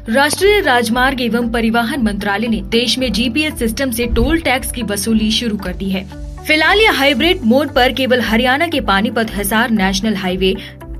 राष्ट्रीय राजमार्ग एवं परिवहन मंत्रालय ने देश में जीपीएस सिस्टम से टोल टैक्स की वसूली शुरू कर दी है। फिलहाल यह हाइब्रिड मोड पर केवल हरियाणा के पानीपत हिसार नेशनल हाईवे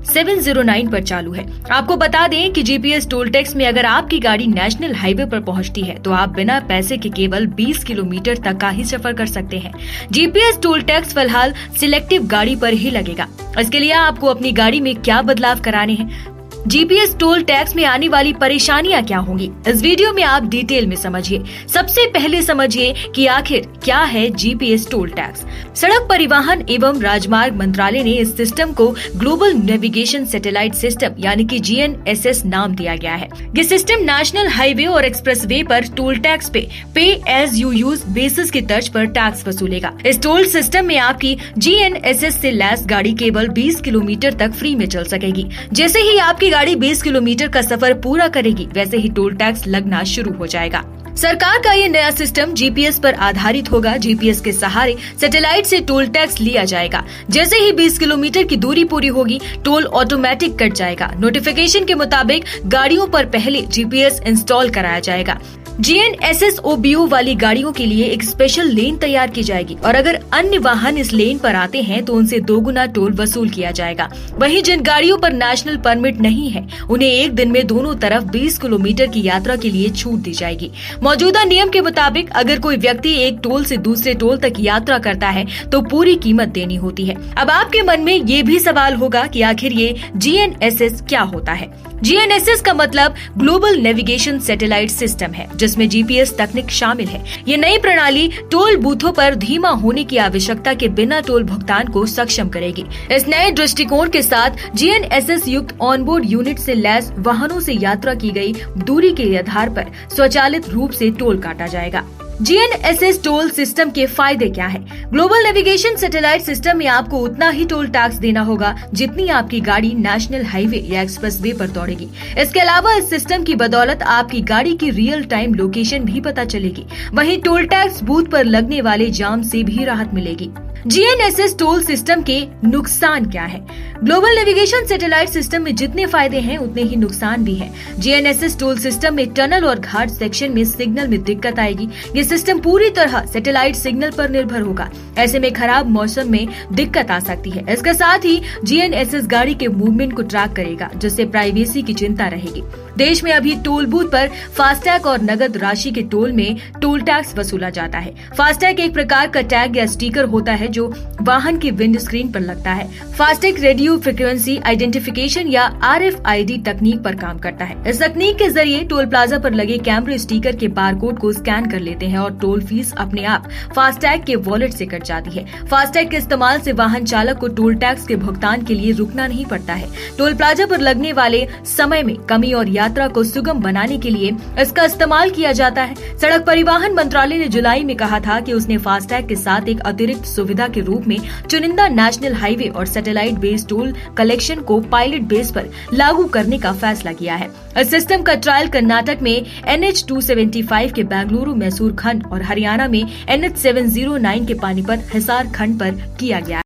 709 पर चालू है। आपको बता दें कि जीपीएस टोल टैक्स में अगर आपकी गाड़ी नेशनल हाईवे पर पहुंचती है तो आप बिना पैसे के केवल 20 किलोमीटर तक का ही सफर कर सकते हैं। जीपीएस टोल टैक्स फिलहाल सिलेक्टिव गाड़ी पर ही लगेगा। इसके लिए आपको अपनी गाड़ी में क्या बदलाव कराने हैं, जीपीएस टोल टैक्स में आने वाली परेशानियां क्या होंगी, इस वीडियो में आप डिटेल में समझिए। सबसे पहले समझिए कि आखिर क्या है जीपीएस टोल टैक्स। सड़क परिवहन एवं राजमार्ग मंत्रालय ने इस सिस्टम को ग्लोबल नेविगेशन सैटेलाइट सिस्टम यानी कि GNSS नाम दिया गया है। ये सिस्टम नेशनल हाईवे और एक्सप्रेसवे पर टोल टैक्स पे एज यू यूज बेसिस की तर्ज पर टैक्स वसूलेगा। इस टोल सिस्टम में आपकी GNSS से लैस गाड़ी केवल 20 किलोमीटर तक फ्री में चल सकेगी। जैसे ही आपकी गाड़ी 20 किलोमीटर का सफर पूरा करेगी वैसे ही टोल टैक्स लगना शुरू हो जाएगा। सरकार का ये नया सिस्टम जीपीएस पर आधारित होगा। जीपीएस के सहारे सैटेलाइट से टोल टैक्स लिया जाएगा। जैसे ही 20 किलोमीटर की दूरी पूरी होगी टोल ऑटोमेटिक कट जाएगा। नोटिफिकेशन के मुताबिक गाड़ियों पर पहले जीपीएस इंस्टॉल कराया जाएगा। GNSS OBU वाली गाड़ियों के लिए एक स्पेशल लेन तैयार की जाएगी और अगर अन्य वाहन इस लेन पर आते हैं तो उनसे दोगुना टोल वसूल किया जाएगा। वहीं जिन गाड़ियों पर नेशनल परमिट नहीं है उन्हें एक दिन में दोनों तरफ 20 किलोमीटर की यात्रा के लिए छूट दी जाएगी। मौजूदा नियम के मुताबिक अगर कोई व्यक्ति एक टोल से दूसरे टोल तक यात्रा करता है तो पूरी कीमत देनी होती है। अब आपके मन में ये भी सवाल होगा कि आखिर ये GNSS क्या होता है। GNSS का मतलब ग्लोबल नेविगेशन सैटेलाइट सिस्टम है जिसमें जीपीएस तकनीक शामिल है। ये नई प्रणाली टोल बूथों पर धीमा होने की आवश्यकता के बिना टोल भुगतान को सक्षम करेगी। इस नए दृष्टिकोण के साथ GNSS युक्त ऑनबोर्ड यूनिट से लैस वाहनों से यात्रा की गई दूरी के आधार पर स्वचालित रूप से टोल काटा जाएगा। GNSS टोल सिस्टम के फायदे क्या हैं? ग्लोबल नेविगेशन सैटेलाइट सिस्टम में आपको उतना ही टोल टैक्स देना होगा जितनी आपकी गाड़ी नेशनल हाईवे या एक्सप्रेसवे पर दौड़ेगी। इसके अलावा इस सिस्टम की बदौलत आपकी गाड़ी की रियल टाइम लोकेशन भी पता चलेगी। वहीं टोल टैक्स बूथ पर लगने वाले जाम से भी राहत मिलेगी। GNSS टोल सिस्टम के नुकसान क्या है? ग्लोबल नेविगेशन सैटेलाइट सिस्टम में जितने फायदे हैं उतने ही नुकसान भी हैं। GNSS टोल सिस्टम में टनल और घाट सेक्शन में सिग्नल में दिक्कत आएगी। ये सिस्टम पूरी तरह सैटेलाइट सिग्नल पर निर्भर होगा। ऐसे में खराब मौसम में दिक्कत आ सकती है। इसके साथ ही GNSS गाड़ी के मूवमेंट को ट्रैक करेगा जिससे प्राइवेसी की चिंता रहेगी। देश में अभी टोल बूथ पर फास्टैग और नगद राशि के टोल में टोल टैक्स वसूला जाता है। फास्टैग एक प्रकार का टैग या स्टिकर होता है जो वाहन की विंड स्क्रीन पर लगता है। फास्टैग रेडियो फ्रीक्वेंसी आइडेंटिफिकेशन या RFID तकनीक पर काम करता है। इस तकनीक के जरिए टोल प्लाजा पर लगे कैमरे स्टिकर के बारकोड को स्कैन कर लेते हैं और टोल फीस अपने आप फास्टैग के वॉलेट से कट जाती है। फास्टैग के इस्तेमाल से वाहन चालक को टोल टैक्स के भुगतान के लिए रुकना नहीं पड़ता है। टोल प्लाजा पर लगने वाले समय में कमी और यात्रा को सुगम बनाने के लिए इसका इस्तेमाल किया जाता है। सड़क परिवहन मंत्रालय ने जुलाई में कहा था कि उसने फास्टैग के साथ एक अतिरिक्त सुविधा के रूप में चुनिंदा नेशनल हाईवे और सैटेलाइट बेस्ड टोल कलेक्शन को पायलट बेस पर लागू करने का फैसला किया है। इस सिस्टम का ट्रायल कर्नाटक में NH 275 के बेंगलुरु मैसूर खंड और हरियाणा में NH 709 के पानीपत हिसार खंड पर किया गया।